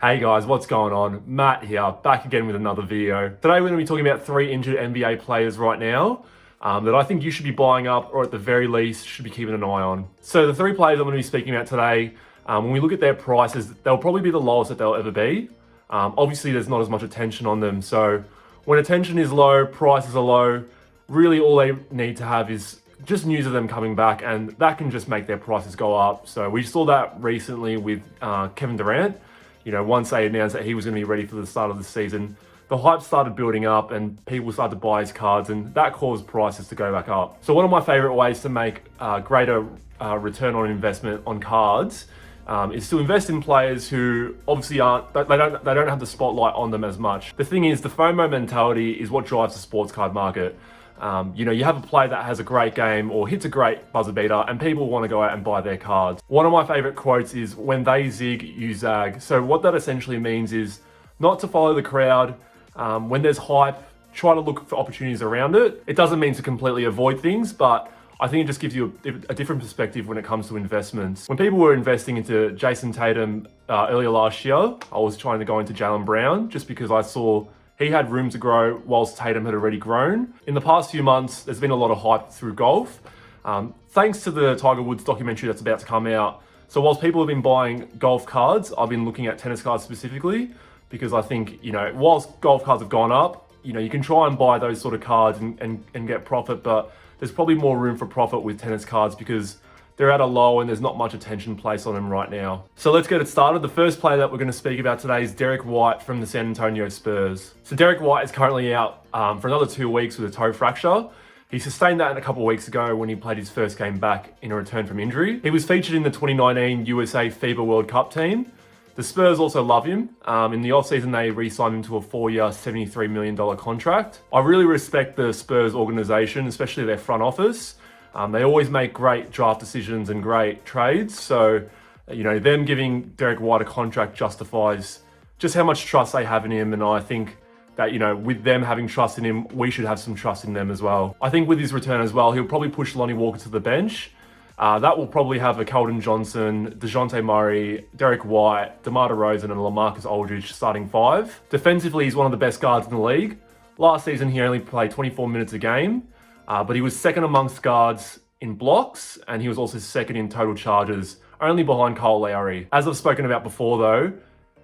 Hey guys, what's going on? Matt here, back again with another video. Today we're going to be talking about 3 injured NBA players right now that I think you should be buying up, or at the very least should be keeping an eye on. So the 3 players I'm going to be speaking about today, when we look at their prices, they'll probably be the lowest that they'll ever be. Obviously there's not as much attention on them, so when attention is low, prices are low, really all they need to have is just news of them coming back, and that can just make their prices go up. So we saw that recently with Kevin Durant. You know, once they announced that he was going to be ready for the start of the season, the hype started building up and people started to buy his cards, and that caused prices to go back up. So one of my favorite ways to make greater return on investment on cards is to invest in players who obviously they don't have the spotlight on them as much. The thing is, the FOMO mentality is what drives the sports card market. You know, you have a player that has a great game or hits a great buzzer beater and people want to go out and buy their cards. One of my favorite quotes is, "When they zig, you zag." So what that essentially means is not to follow the crowd. When there's hype, try to look for opportunities around it. It doesn't mean to completely avoid things, but I think it just gives you a different perspective when it comes to investments. When people were investing into Jason Tatum earlier last year, I was trying to go into Jalen Brown just because I saw he had room to grow whilst Tatum had already grown. In the past few months, there's been a lot of hype through golf, thanks to the Tiger Woods documentary that's about to come out. So whilst people have been buying golf cards, I've been looking at tennis cards specifically, because I think, you know, whilst golf cards have gone up, you know, you can try and buy those sort of cards and get profit, but there's probably more room for profit with tennis cards because they're at a low and there's not much attention placed on them right now. So let's get it started. The first player that we're going to speak about today is Derrick White from the San Antonio Spurs. So Derrick White is currently out for another 2 weeks with a toe fracture. He sustained that a couple of weeks ago when he played his first game back in a return from injury. He was featured in the 2019 USA FIBA World Cup team. The Spurs also love him. In the offseason, they re-signed him to a 4-year, $73 million contract. I really respect the Spurs organization, especially their front office. They always make great draft decisions and great trades. So, you know, them giving Derrick White a contract justifies just how much trust they have in him. And I think that, you know, with them having trust in him, we should have some trust in them as well. I think with his return as well, he'll probably push Lonnie Walker to the bench. That will probably have a Keldon Johnson, DeJounte Murray, Derrick White, DeMar DeRozan, and LaMarcus Aldridge starting 5. Defensively, he's one of the best guards in the league. Last season, he only played 24 minutes a game. But he was second amongst guards in blocks, and he was also second in total charges, only behind Kyle Lowry. As I've spoken about before though,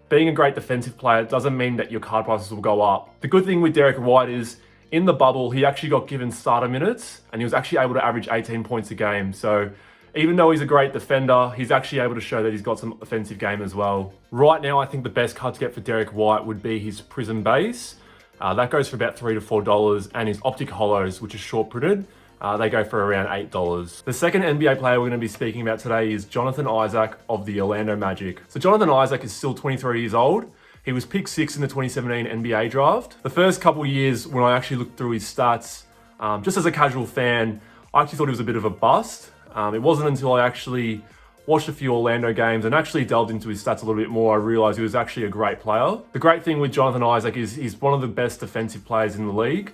being a great defensive player doesn't mean that your card prices will go up. The good thing with Derrick White is, in the bubble, he actually got given starter minutes, and he was actually able to average 18 points a game. So even though he's a great defender, he's actually able to show that he's got some offensive game as well. Right now, I think the best card to get for Derrick White would be his Prism base. That goes for about $3 to $4, and his Optic Holos, which is short printed, they go for around $8. The second NBA player we're going to be speaking about today is Jonathan Isaac of the Orlando Magic. So Jonathan Isaac is still 23 years old. He was picked 6 in the 2017 NBA draft. The first couple years when I actually looked through his stats, just as a casual fan, I actually thought he was a bit of a bust. It wasn't until I actually watched a few Orlando games and actually delved into his stats a little bit more, I realized he was actually a great player. The great thing with Jonathan Isaac is he's one of the best defensive players in the league.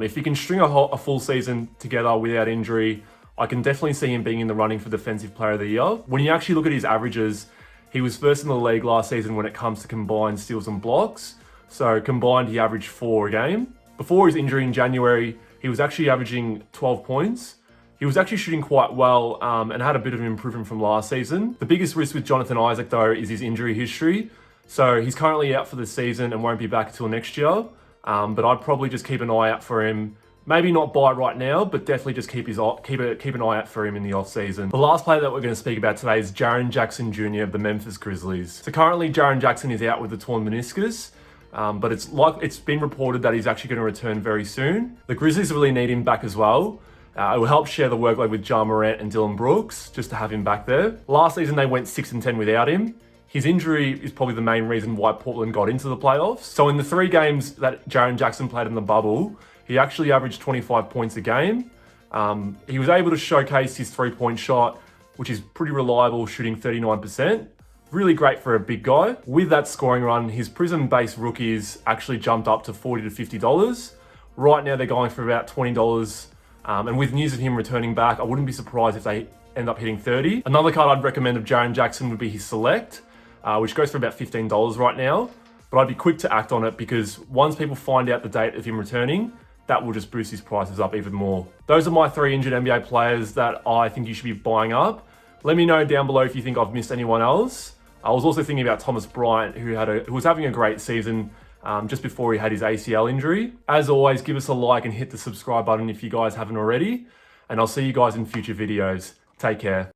If he can string a full season together without injury, I can definitely see him being in the running for Defensive Player of the Year. When you actually look at his averages, he was first in the league last season when it comes to combined steals and blocks. So combined, he averaged 4 a game. Before his injury in January, he was actually averaging 12 points. He was actually shooting quite well and had a bit of an improvement from last season. The biggest risk with Jonathan Isaac, though, is his injury history. So he's currently out for the season and won't be back until next year. But I'd probably just keep an eye out for him. Maybe not buy right now, but definitely just keep an eye out for him in the off season. The last player that we're going to speak about today is Jaren Jackson Jr. of the Memphis Grizzlies. So currently, Jaren Jackson is out with a torn meniscus. But it's been reported that he's actually going to return very soon. The Grizzlies really need him back as well. It will help share the workload with Ja Morant and Dylan Brooks, just to have him back there. Last season, they went 6-10 without him. His injury is probably the main reason why Portland got into the playoffs. So in the 3 games that Jaren Jackson played in the bubble, he actually averaged 25 points a game. He was able to showcase his 3-point shot, which is pretty reliable, shooting 39%. Really great for a big guy. With that scoring run, his Prism-based rookies actually jumped up to $40 to $50. Right now, they're going for about $20. And with news of him returning back, I wouldn't be surprised if they end up hitting 30. Another card I'd recommend of Jaren Jackson would be his Select. which goes for about $15 right now. But I'd be quick to act on it because once people find out the date of him returning, that will just boost his prices up even more. Those are my 3 injured NBA players that I think you should be buying up. Let me know down below if you think I've missed anyone else. I was also thinking about Thomas Bryant, who was having a great season just before he had his ACL injury. As always, give us a like and hit the subscribe button if you guys haven't already. And I'll see you guys in future videos. Take care.